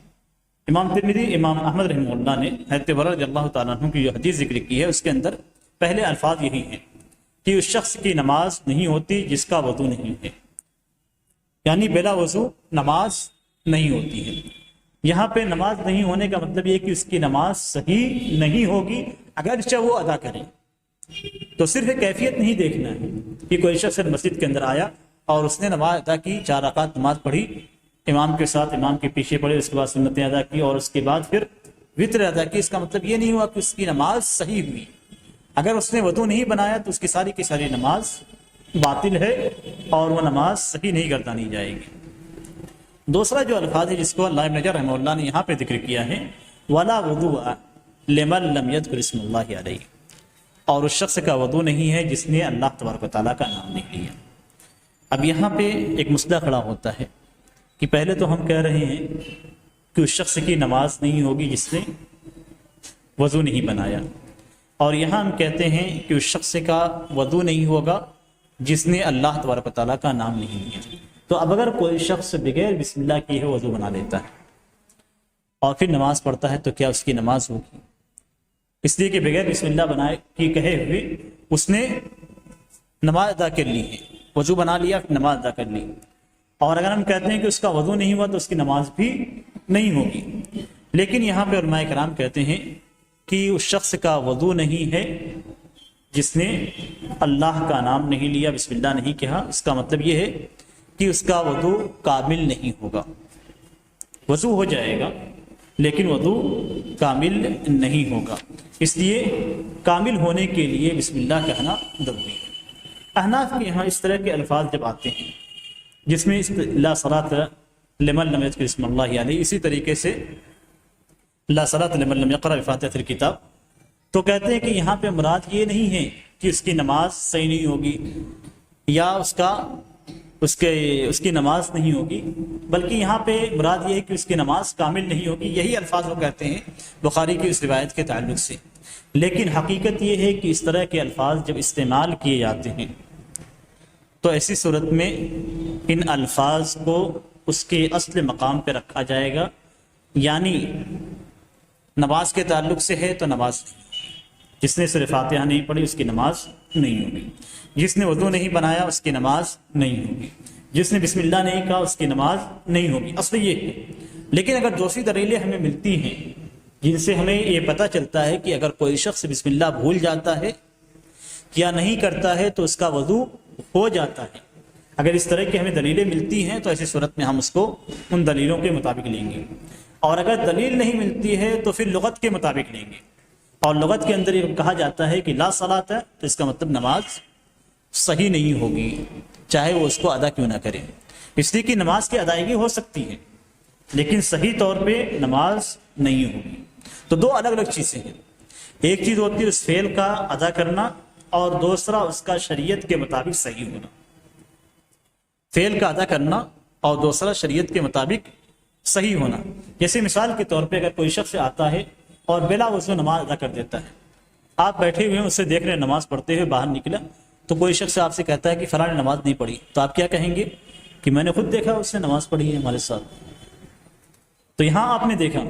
امام ترمذی، امام احمد رحمہ اللہ نے حضرت برہ رضی اللہ تعالیٰ عنہ کی جو حدیث ذکر کی ہے اس کے اندر پہلے الفاظ یہی ہیں کہ اس شخص کی نماز نہیں ہوتی جس کا وضو نہیں ہے، یعنی بلا وضو نماز نہیں ہوتی ہے۔ یہاں پہ نماز نہیں ہونے کا مطلب یہ کہ اس کی نماز صحیح نہیں ہوگی اگرچہ وہ ادا کرے۔ تو صرف کیفیت نہیں دیکھنا ہے کہ کوئی شخص مسجد کے اندر آیا اور اس نے نماز ادا کی، 4 رکعت نماز پڑھی امام کے ساتھ، امام کے پیچھے پڑھے، اس کے بعد سنتیں ادا کی اور اس کے بعد پھر وطر ادا کی، اس کا مطلب یہ نہیں ہوا کہ اس کی نماز صحیح ہوئی۔ اگر اس نے وضو نہیں بنایا تو اس کی ساری کی ساری نماز باطل ہے اور وہ نماز صحیح نہیں گردانی جائے گی۔ دوسرا جو الفاظ ہے جس کو اللہ ابن حجر رحمہ اللہ نے یہاں پہ ذکر کیا ہے وَلَا وُضُوءَ لِمَن لَمْ يَذْكُرِ اسْمَ اللَّهِ عَلَيْهِ، اور اس شخص کا وضو نہیں ہے جس نے اللہ تبارک و تعالیٰ کا نام نہیں لیا۔ اب یہاں پہ ایک مسئلہ کھڑا ہوتا ہے کہ پہلے تو ہم کہہ رہے ہیں کہ اس شخص کی نماز نہیں ہوگی جس نے وضو نہیں بنایا، اور یہاں ہم کہتے ہیں کہ اس شخص کا وضو نہیں ہوگا جس نے اللہ تبارک و تعالیٰ کا نام نہیں لیا۔ تو اب اگر کوئی شخص بغیر بسم اللہ کیے وضو بنا لیتا ہے اور پھر نماز پڑھتا ہے تو کیا اس کی نماز ہوگی؟ اس لیے کہ بغیر بسم اللہ بنائے کی کہے ہوئے اس نے نماز ادا کر لی ہے، وضو بنا لیا، نماز ادا کر لی، اور اگر ہم کہتے ہیں کہ اس کا وضو نہیں ہوا تو اس کی نماز بھی نہیں ہوگی۔ لیکن یہاں پہ علماء کرام کہتے ہیں کہ اس شخص کا وضو نہیں ہے جس نے اللہ کا نام نہیں لیا، بسم اللہ نہیں کہا، اس کا مطلب یہ ہے کہ اس کا وضو کامل نہیں ہوگا۔ وضو ہو جائے گا لیکن وضو کامل نہیں ہوگا، اس لیے کامل ہونے کے لیے بسم اللہ کہنا ضروری ہے۔ احناف کے یہاں اس طرح کے الفاظ جب آتے ہیں جس میں لا صلاۃ لمن لم یذکر اسم اللہ علیہ، اسی طریقے سے لا صلاۃ لمن لم یقرأ بفاتحۃ الکتاب، تو کہتے ہیں کہ یہاں پہ مراد یہ نہیں ہے کہ اس کی نماز صحیح نہیں ہوگی یا اس کی نماز نہیں ہوگی، بلکہ یہاں پہ مراد یہ ہے کہ اس کی نماز کامل نہیں ہوگی۔ یہی الفاظ وہ کہتے ہیں بخاری کی اس روایت کے تعلق سے۔ لیکن حقیقت یہ ہے کہ اس طرح کے الفاظ جب استعمال کیے جاتے ہیں تو ایسی صورت میں ان الفاظ کو اس کے اصل مقام پہ رکھا جائے گا، یعنی نماز کے تعلق سے ہے تو نماز نہیں، جس نے صرف فاتحہ نہیں پڑھی اس کی نماز نہیں ہوگی، جس نے وضو نہیں بنایا اس کی نماز نہیں ہوگی، جس نے بسم اللہ نہیں کہا اس کی نماز نہیں ہوگی، اصل یہ ہے۔ لیکن اگر دوسری دلیلیں ہمیں ملتی ہیں جن سے ہمیں یہ پتہ چلتا ہے کہ اگر کوئی شخص بسم اللہ بھول جاتا ہے یا نہیں کرتا ہے تو اس کا وضو ہو جاتا ہے، اگر اس طرح کی ہمیں دلیلیں ملتی ہیں تو ایسی صورت میں ہم اس کو ان دلیلوں کے مطابق لیں گے، اور اگر دلیل نہیں ملتی ہے تو پھر لغت کے مطابق لیں گے۔ اور لغت کے اندر یہ کہا جاتا ہے کہ لا صلاۃ ہے تو اس کا مطلب نماز صحیح نہیں ہوگی چاہے وہ اس کو ادا کیوں نہ کرے، اس لیے کہ نماز کی ادائیگی ہو سکتی ہے لیکن صحیح طور پہ نماز نہیں ہوگی۔ تو دو الگ الگ چیزیں ہیں، ایک چیز ہوتی ہے اس فعل کا ادا کرنا اور دوسرا اس کا شریعت کے مطابق صحیح ہونا۔ فعل کا ادا کرنا اور دوسرا شریعت کے مطابق صحیح ہونا۔ جیسے مثال کے طور پہ اگر کوئی شخص آتا ہے اور بلا وضو نماز ادا کر دیتا ہے، آپ بیٹھے ہوئے ہیں اسے دیکھ رہے ہیں نماز پڑھتے ہوئے باہر نکلا تو کوئی شخص آپ سے کہتا ہے کہ فلاں نے نماز نہیں پڑھی، تو آپ کیا کہیں گے کہ میں نے خود دیکھا اس نے نماز پڑھی ہے ہمارے ساتھ۔ تو یہاں آپ نے دیکھا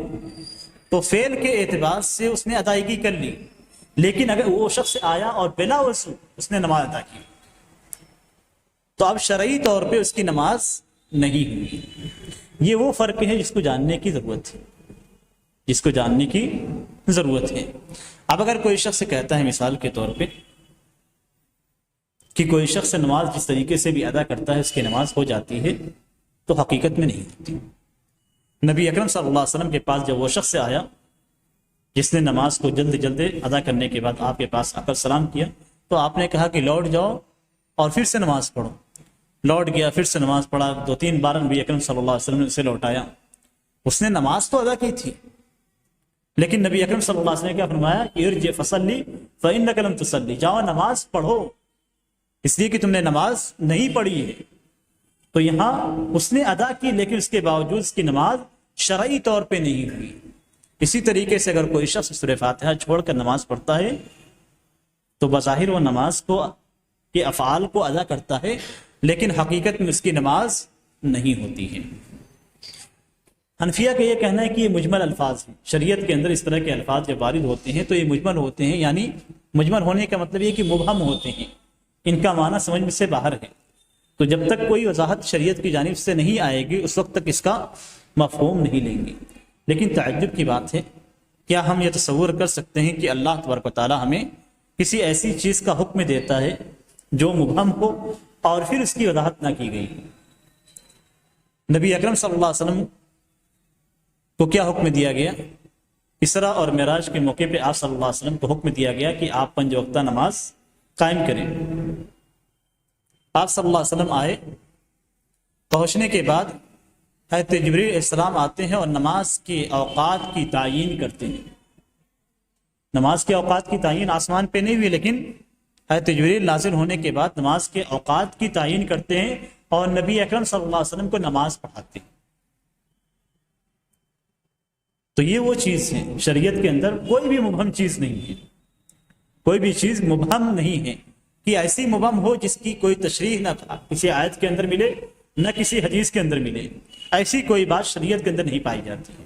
تو فعل کے اعتبار سے اس نے ادائیگی کر لی، لیکن اگر وہ شخص آیا اور بلا وضو اس نے نماز ادا کی تو اب شرعی طور پہ اس کی نماز نہیں ہوئی۔ یہ وہ فرق ہے جس کو جاننے کی ضرورت ہے، جس کو جاننے کی ضرورت ہے۔ اب اگر کوئی شخص کہتا ہے مثال کے طور پہ کہ کوئی شخص نماز جس طریقے سے بھی ادا کرتا ہے اس کی نماز ہو جاتی ہے، تو حقیقت میں نہیں ہوتی۔ نبی اکرم صلی اللہ علیہ وسلم کے پاس جب وہ شخص آیا جس نے نماز کو جلد جلد ادا کرنے کے بعد آپ کے پاس آ کر سلام کیا تو آپ نے کہا کہ لوٹ جاؤ اور پھر سے نماز پڑھو۔ لوٹ گیا، پھر سے نماز پڑھا، 2-3 بار نبی اکرم صلی اللہ علیہ وسلم نے اسے لوٹایا۔ اس نے نماز تو ادا کی تھی لیکن نبی اکرم صلی اللہ علیہ وسلم نے کیا فرمایا؟ ارجع فصلی فإنک لم تصلی، جاؤ نماز پڑھو، اس لیے کہ تم نے نماز نہیں پڑھی ہے۔ تو یہاں اس نے ادا کی، لیکن اس کے باوجود اس کی نماز شرعی طور پہ نہیں ہوئی۔ اسی طریقے سے اگر کوئی شخص سورہ فاتحہ چھوڑ کر نماز پڑھتا ہے تو بظاہر وہ نماز کو کے افعال کو ادا کرتا ہے، لیکن حقیقت میں اس کی نماز نہیں ہوتی ہے۔ حنفیہ کا یہ کہنا ہے کہ یہ مجمل الفاظ ہیں، شریعت کے اندر اس طرح کے الفاظ جب وارد ہوتے ہیں تو یہ مجمل ہوتے ہیں، یعنی مجمل ہونے کا مطلب یہ کہ مبہم ہوتے ہیں، ان کا معنی سمجھ میں سے باہر ہے۔ تو جب تک کوئی وضاحت شریعت کی جانب سے نہیں آئے گی اس وقت تک اس کا مفہوم نہیں لیں گے۔ لیکن تعجب کی بات ہے، کیا ہم یہ تصور کر سکتے ہیں کہ اللہ تبارک و تعالی ہمیں کسی ایسی چیز کا حکم دیتا ہے جو مبہم ہو اور پھر اس کی وضاحت نہ کی گئی؟ نبی اکرم صلی اللہ علیہ وسلم کو کیا حکم دیا گیا؟ اسراء اور معراج کے موقع پہ آپ صلی اللہ علیہ وسلم کو حکم دیا گیا کہ آپ 5 وقتہ نماز قائم کریں۔ آپ صلی اللہ علیہ وسلم آئے، پہنچنے کے بعد حضرت جبریل علیہ السلام آتے ہیں اور نماز کے اوقات کی تعیین کرتے ہیں۔ نماز کے اوقات کی تعیین آسمان پہ نہیں ہوئی، لیکن حضرت جبریل نازل ہونے کے بعد نماز کے اوقات کی تعیین کرتے ہیں اور نبی اکرم صلی اللہ علیہ وسلم کو نماز پڑھاتے ہیں۔ تو یہ وہ چیز ہے، شریعت کے اندر کوئی بھی مبہم چیز نہیں ہے، کوئی بھی چیز مبہم نہیں ہے کہ ایسی مبہم ہو جس کی کوئی تشریح نہ کسی آیت کے اندر ملے نہ کسی حدیث کے اندر ملے، ایسی کوئی بات شریعت کے اندر نہیں پائی جاتی ہے۔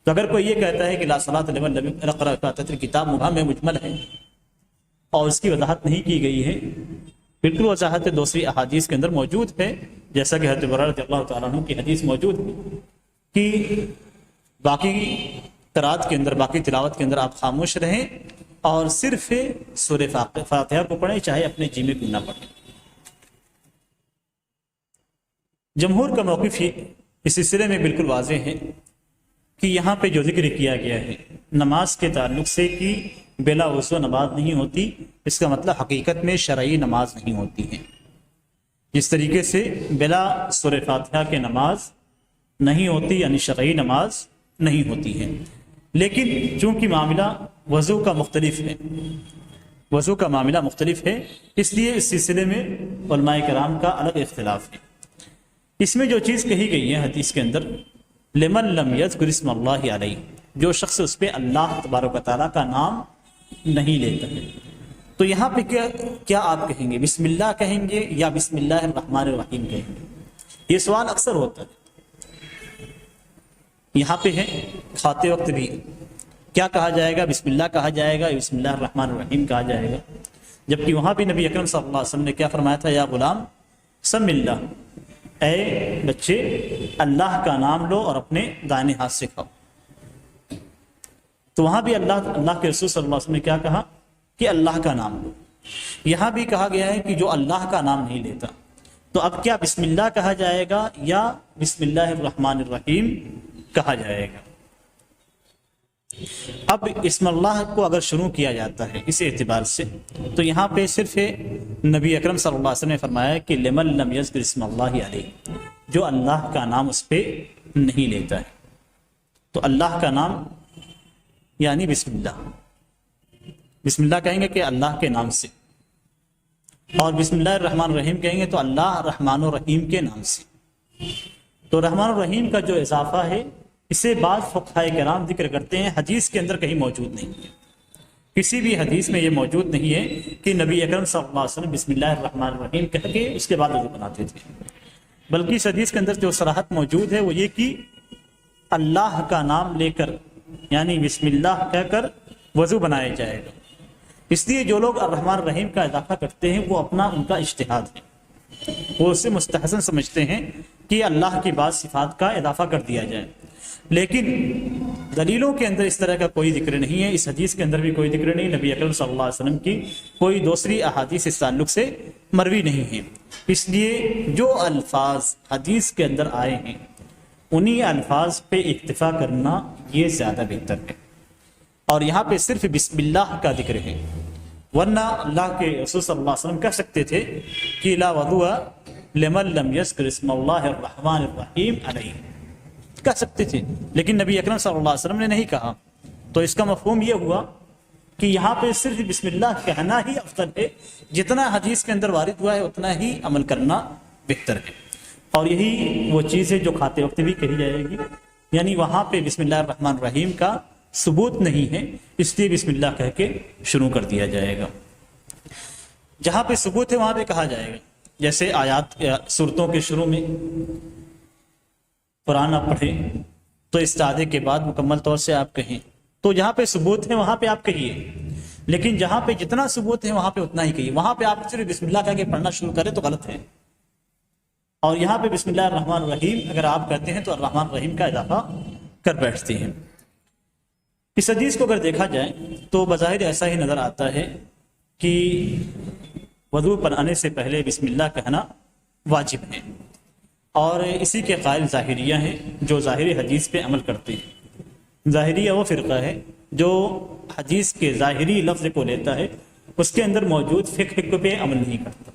تو اگر کوئی یہ کہتا ہے کہ لا صلاۃ لمن لم یقرأ فاتحۃ الکتاب مبہم ہے، مجمل ہے اور اس کی وضاحت نہیں کی گئی ہے، بالکل وضاحت دوسری احادیث کے اندر موجود ہے، جیسا کہ حضرت برہ رضی اللہ تعالیٰ عنہ کی حدیث موجود ہے کہ باقی قرات کے اندر، باقی تلاوت کے اندر آپ خاموش رہیں اور صرف سورہ فاتحہ کو پڑھیں، چاہے اپنے جی میں کیوں نہ پڑھیں۔ جمہور کا موقف اس سلسلے میں بالکل واضح ہے کہ یہاں پہ جو ذکر کیا گیا ہے نماز کے تعلق سے کہ بلا وضو نماز نہیں ہوتی، اس کا مطلب حقیقت میں شرعی نماز نہیں ہوتی ہے۔ جس طریقے سے بلا سورہ فاتحہ کے نماز نہیں ہوتی، یعنی شرعی نماز نہیں ہوتی ہے۔ لیکن چونکہ معاملہ وضو کا مختلف ہے، وضو کا معاملہ مختلف ہے، اس لیے اس سلسلے میں علماء کرام کا الگ اختلاف ہے۔ اس میں جو چیز کہی گئی ہے حدیث کے اندر، لمن لم یذکر اسم اللہ علیہ، جو شخص اس پہ اللہ تبارک و تعالیٰ کا نام نہیں لیتا ہے، تو یہاں پہ کیا آپ کہیں گے؟ بسم اللہ کہیں گے یا بسم اللہ الرحمن الرحیم کہیں گے؟ یہ سوال اکثر ہوتا ہے۔ یہاں پہ ہے کھاتے وقت بھی کیا کہا جائے گا؟ بسم اللہ کہا جائے گا یا بسم اللہ الرحمن الرحیم کہا جائے گا؟ جبکہ وہاں بھی نبی اکرم صلی اللہ علیہ وسلم نے کیا فرمایا تھا؟ یا غلام سم اللہ، اے بچے اللہ کا نام لو اور اپنے دائیں ہاتھ سے کھاؤ۔ تو وہاں بھی اللہ کے رسول صلی اللہ علیہ وسلم نے کیا کہا کہ اللہ کا نام لو۔ یہاں بھی کہا گیا ہے کہ جو اللہ کا نام نہیں لیتا، تو اب کیا بسم اللہ کہا جائے گا یا بسم اللہ الرحمن الرحیم کہا جائے گا؟ اب اسم اللہ کو اگر شروع کیا جاتا ہے اس اعتبار سے، تو یہاں پہ صرف نبی اکرم صلی اللہ علیہ وسلم نے فرمایا کہ لمن لم یذکر اسم اللہ علیہ، جو اللہ کا نام اس پہ نہیں لیتا ہے۔ تو اللہ کا نام یعنی بسم اللہ، بسم اللہ کہیں گے کہ اللہ کے نام سے، اور بسم اللہ الرحمن الرحیم کہیں گے تو اللہ رحمان الرحیم کے نام سے۔ تو رحمان الرحیم کا جو اضافہ ہے اسے بعض فقہائے کرام ذکر کرتے ہیں، حدیث کے اندر کہیں موجود نہیں ہے، کسی بھی حدیث میں یہ موجود نہیں ہے کہ نبی اکرم صلی اللہ علیہ وسلم بسم اللہ الرحمن الرحیم کہہ کے اس کے بعد وضو بناتے تھے، بلکہ اس حدیث کے اندر جو صراحت موجود ہے وہ یہ کہ اللہ کا نام لے کر، یعنی بسم اللہ کہہ کر وضو بنایا جائے گا۔ اس لیے جو لوگ الرحمن الرحیم کا اضافہ کرتے ہیں وہ اپنا ان کا اجتہاد ہے، وہ اسے مستحسن سمجھتے ہیں کہ اللہ کی بعض صفات کا اضافہ کر دیا جائے، لیکن دلیلوں کے اندر اس طرح کا کوئی ذکر نہیں ہے، اس حدیث کے اندر بھی کوئی ذکر نہیں، نبی اکرم صلی اللہ علیہ وسلم کی کوئی دوسری احادیث اس تعلق سے مروی نہیں ہے۔ اس لیے جو الفاظ حدیث کے اندر آئے ہیں انہی الفاظ پہ اکتفا کرنا یہ زیادہ بہتر ہے، اور یہاں پہ صرف بسم اللہ کا ذکر ہے، ورنہ اللہ کے رسول صلی اللہ علیہ وسلم کہہ سکتے تھے کہ لا وضوء لمن لم یذکر اسم اللہ الرحمن الرحیم علیہ، کہہ سکتے تھے، لیکن نبی اکرم صلی اللہ علیہ وسلم نے نہیں کہا۔ تو اس کا مفہوم یہ ہوا کہ یہاں پہ صرف بسم اللہ کہنا ہی افضل ہے، جتنا حدیث کے اندر وارد ہوا ہے اتنا ہی عمل کرنا بہتر ہے، اور یہی وہ چیز ہے جو کھاتے وقت بھی کہی جائے گی، یعنی وہاں پہ بسم اللہ الرحمن الرحیم کا ثبوت نہیں ہے، اس لیے بسم اللہ کہہ کے شروع کر دیا جائے گا۔ جہاں پہ ثبوت ہے وہاں پہ کہا جائے گا، جیسے آیات یا صورتوں کے شروع میں قرآن آپ پڑھیں تو استعاذے کے بعد مکمل طور سے آپ کہیں، تو جہاں پہ ثبوت ہے وہاں پہ آپ کہیے، لیکن جہاں پہ جتنا ثبوت ہے وہاں پہ اتنا ہی کہیے۔ وہاں پہ آپ صرف بسم اللہ کہہ کے پڑھنا شروع کریں تو غلط ہے، اور یہاں پہ بسم اللہ الرحمن الرحیم اگر آپ کہتے ہیں تو الرحمن الرحیم کا اضافہ کر بیٹھتے ہیں۔ اس حدیث کو اگر دیکھا جائے تو بظاہر ایسا ہی نظر آتا ہے کہ وضو بنانے سے پہلے بسم اللہ کہنا واجب ہے، اور اسی کے قائل ظاہریہ ہیں جو ظاہری حدیث پہ عمل کرتے ہیں۔ ظاہریہ وہ فرقہ ہے جو حدیث کے ظاہری لفظ کو لیتا ہے، اس کے اندر موجود فقہ پہ عمل نہیں کرتا۔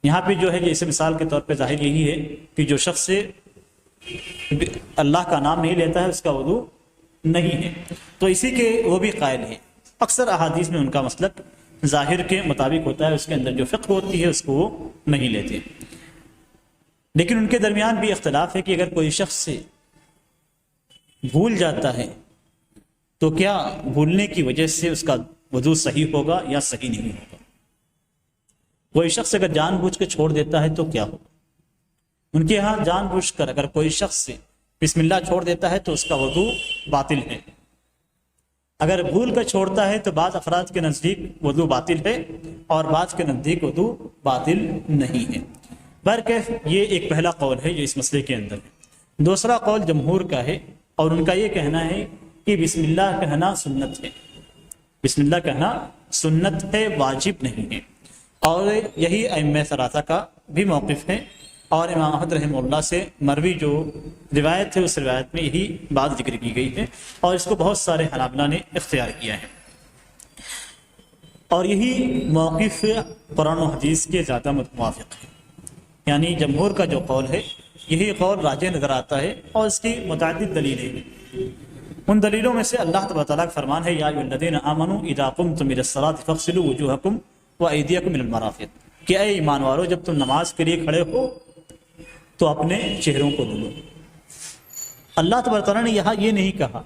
یہاں پہ جو ہے جیسے مثال کے طور پہ ظاہر یہی ہے کہ جو شخص سے اللہ کا نام نہیں لیتا ہے اس کا وضو نہیں ہے، تو اسی کے وہ بھی قائل ہیں۔ اکثر احادیث میں ان کا مسلک ظاہر کے مطابق ہوتا ہے، اس کے اندر جو فقہ ہوتی ہے اس کو وہ نہیں لیتے، لیکن ان کے درمیان بھی اختلاف ہے کہ اگر کوئی شخص سے بھول جاتا ہے تو کیا بھولنے کی وجہ سے اس کا وضو صحیح ہوگا یا صحیح نہیں ہوگا؟ کوئی شخص اگر جان بوجھ کے چھوڑ دیتا ہے تو کیا ہوگا؟ ان کے ہاں جان بوجھ کر اگر کوئی شخص سے بسم اللہ چھوڑ دیتا ہے تو اس کا وضو باطل ہے، اگر بھول کر چھوڑتا ہے تو بعض افراد کے نزدیک وضو باطل ہے اور بعض کے نزدیک وضو باطل نہیں ہے۔ برکیف یہ ایک پہلا قول ہے جو اس مسئلے کے اندر ہے۔ دوسرا قول جمہور کا ہے، اور ان کا یہ کہنا ہے کہ بسم اللہ کہنا سنت ہے، بسم اللہ کہنا سنت ہے، واجب نہیں ہے، اور یہی ائمہ ثلاثہ کا بھی موقف ہے، اور امام احمد رحمہ اللہ سے مروی جو روایت ہے اس روایت میں یہی بات ذکر کی گئی ہے، اور اس کو بہت سارے حنابلہ نے اختیار کیا ہے، اور یہی موقف قرآن و حدیث کے زیادہ موافق ہے، یعنی جمہور کا جو قول ہے یہی قول راجح نظر آتا ہے، اور اس کی متعدد دلیلیں ہیں۔ ان دلیلوں میں سے اللہ تبارک تعالیٰ کا فرمان ہے یا ایھا الذین آمنوا اذا قمتم الی الصلاۃ فاغسلوا وجوہکم وایدیکم الی المرافق، کہ اے ایمان والو جب تم نماز کے لیے کھڑے ہو تو اپنے چہروں کو دھلو۔ اللہ تبارک تعالیٰ نے یہاں یہ نہیں کہا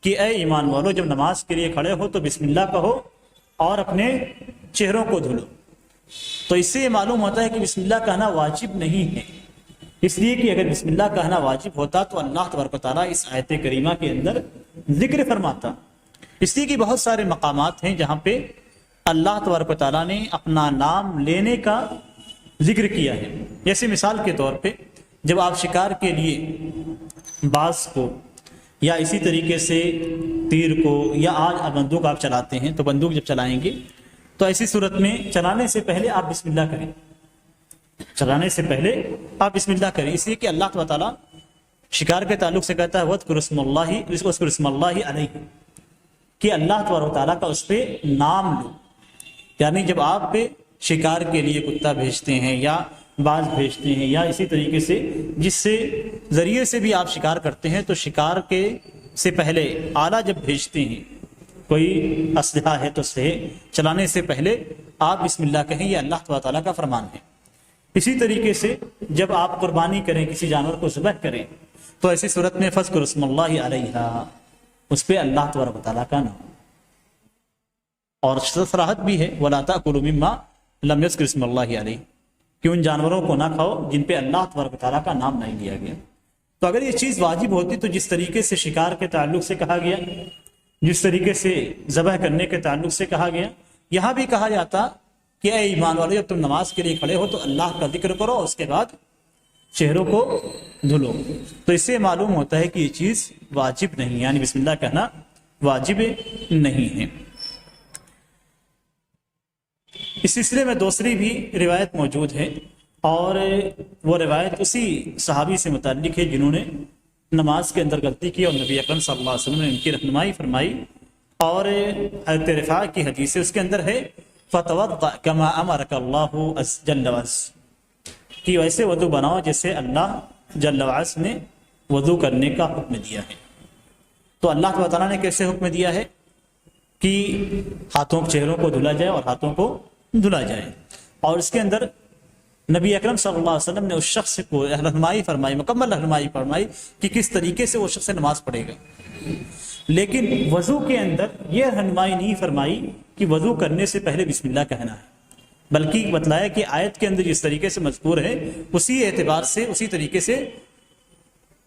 کہ اے ایمان والو جب نماز کے لیے کھڑے ہو تو بسم اللہ کہو اور اپنے چہروں کو دھلو، تو اس سے یہ معلوم ہوتا ہے کہ بسم اللہ کہنا واجب نہیں ہے، اس لیے کہ اگر بسم اللہ کہنا واجب ہوتا تو اللہ تبارک و تعالیٰ اس آیت کریمہ کے اندر ذکر فرماتا، اس لیے کہ بہت سارے مقامات ہیں جہاں پہ اللہ تبارک و تعالیٰ نے اپنا نام لینے کا ذکر کیا ہے۔ جیسے مثال کے طور پہ جب آپ شکار کے لیے باز کو یا اسی طریقے سے تیر کو یا آج بندوق آپ چلاتے ہیں تو بندوق جب چلائیں گے تو ایسی صورت میں چلانے سے پہلے آپ بسم اللہ کریں، چلانے سے پہلے آپ بسم اللہ کریں، اس لیے کہ اللہ تعالیٰ شکار کے تعلق سے کہتا ہے وَاذْكُرُ اسْمَ اللَّهِ عَلَيْهِ، کہ اللہ تبارک و تعالیٰ کا اس پہ نام لو، یعنی جب آپ پہ شکار کے لیے کتا بھیجتے ہیں یا باز بھیجتے ہیں یا اسی طریقے سے جس سے ذریعے سے بھی آپ شکار کرتے ہیں، تو شکار کے سے پہلے آلہ جب بھیجتے ہیں، کوئی اسلحہ ہے تو اسلحے چلانے سے پہلے آپ بسم اللہ کہیں، یہ اللہ تعالیٰ کا فرمان ہے۔ اسی طریقے سے جب آپ قربانی کریں، کسی جانور کو ذبح کریں، تو ایسی صورت میں فَاذْكُرُ اسْمَ اللَّهِ عَلَيْهَا، اس پہ اللہ تبارک و تعالیٰ کا نام، اور صراحت بھی ہے وَلَا تَأْكُلُوا مِمَّا لَمْ يَذْكَرِ اسْمَ اللَّهِ عَلَيْهِ، کہ ان جانوروں کو نہ کھاؤ جن پہ اللہ تبارک و تعالیٰ کا نام نہیں لیا گیا۔ تو اگر یہ چیز واجب ہوتی تو جس طریقے سے شکار کے تعلق سے کہا گیا، جس طریقے سے ذبح کرنے کے تعلق سے کہا گیا، یہاں بھی کہا جاتا کہ اے ایمان والو جب تم نماز کے لیے کھڑے ہو تو اللہ کا ذکر کرو، اس کے بعد چہروں کو دھلو، تو اس سے معلوم ہوتا ہے کہ یہ چیز واجب نہیں، یعنی بسم اللہ کہنا واجب نہیں ہے۔ اس سلسلے میں دوسری بھی روایت موجود ہے، اور وہ روایت اسی صحابی سے متعلق ہے جنہوں نے نماز کے اندر غلطی کی اور نبی اکرم صلی اللہ علیہ وسلم نے ان کی رہنمائی فرمائی، اور حضرت رفاع کی حدیث ہے، اس کے اندر ہے فَتَوَضَّأْ كَمَا أَمَرَكَ اللَّهُ جَلَّ وَعَزَّ، کہ ویسے وضو بناؤ جیسے اللہ جل وعز نے وضو کرنے کا حکم دیا ہے۔ تو اللہ تعالیٰ نے کیسے حکم دیا ہے کہ ہاتھوں چہروں کو دھلا جائے اور ہاتھوں کو دھلا جائے، اور اس کے اندر نبی اکرم صلی اللہ علیہ وسلم نے اس شخص کو رہنمائی فرمائی، مکمل رہنمائی فرمائی کہ کس طریقے سے وہ شخص نماز پڑھے گا، لیکن وضو کے اندر یہ رہنمائی نہیں فرمائی کہ وضو کرنے سے پہلے بسم اللہ کہنا ہے، بلکہ بتلایا کہ آیت کے اندر جس طریقے سے مذکور ہے اسی اعتبار سے اسی طریقے سے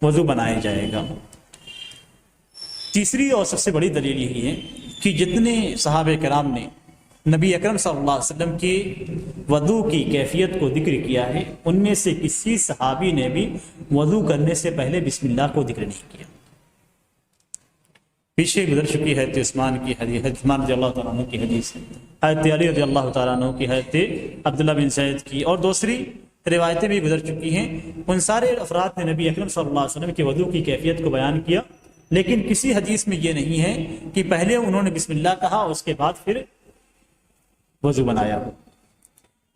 وضو بنایا جائے گا۔ تیسری اور سب سے بڑی دلیل یہی ہے کہ جتنے صحابہ کرام نے نبی اکرم صلی اللہ علیہ وسلم کی وضو کی کیفیت کو ذکر کیا ہے، ان میں سے کسی صحابی نے بھی وضو کرنے سے پہلے بسم اللہ کو ذکر نہیں کیا۔ پیچھے گزر چکی ہے عثمان کی حدیث، عثمان رضی اللہ تعالیٰ عنہ کی حدیث، حضرت علی رضی اللہ تعالیٰ عنہ کی، حضرت عبداللہ بن زید کی، اور دوسری روایتیں بھی گزر چکی ہیں۔ ان سارے افراد نے نبی اکرم صلی اللہ علیہ وسلم کی وضو کی کیفیت کو بیان کیا، لیکن کسی حدیث میں یہ نہیں ہے کہ پہلے انہوں نے بسم اللہ کہا اور اس کے بعد پھر وضو بنایا،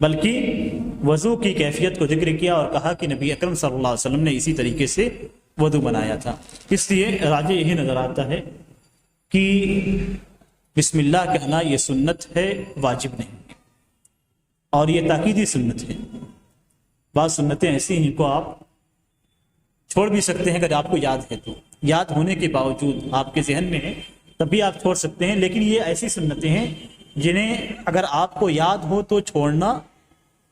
بلکہ وضو کی کیفیت کو ذکر کیا اور کہا کہ نبی اکرم صلی اللہ علیہ وسلم نے اسی طریقے سے وضو بنایا تھا۔ اس لیے راجح یہی نظر آتا ہے کہ بسم اللہ کہنا یہ سنت ہے، واجب نہیں، اور یہ تاکیدی سنت ہے۔ بعض سنتیں ایسی ہیں جن کو آپ چھوڑ بھی سکتے ہیں اگر آپ کو یاد ہے تو، یاد ہونے کے باوجود آپ کے ذہن میں ہے تب بھی آپ چھوڑ سکتے ہیں، لیکن یہ ایسی سنتیں ہیں جنہیں اگر آپ کو یاد ہو تو چھوڑنا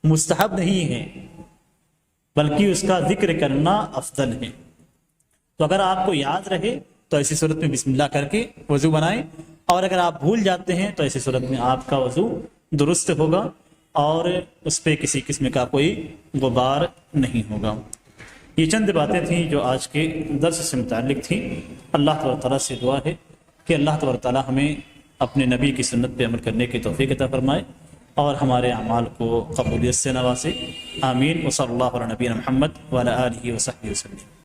مستحب نہیں ہے، بلکہ اس کا ذکر کرنا افضل ہے۔ تو اگر آپ کو یاد رہے تو ایسی صورت میں بسم اللہ کر کے وضو بنائیں، اور اگر آپ بھول جاتے ہیں تو ایسی صورت میں آپ کا وضو درست ہوگا اور اس پہ کسی قسم کا کوئی غبار نہیں ہوگا۔ یہ چند باتیں تھیں جو آج کے درس سے متعلق تھیں۔ اللہ تعالیٰ سے دعا ہے کہ اللہ تعالیٰ ہمیں اپنے نبی کی سنت پہ عمل کرنے کی توفیق عطا فرمائے اور ہمارے اعمال کو قبولیت سے نوازے۔ آمین۔ وصلی اللہ علی نبینا محمد وعلی آلہ وصحبہ وسلم۔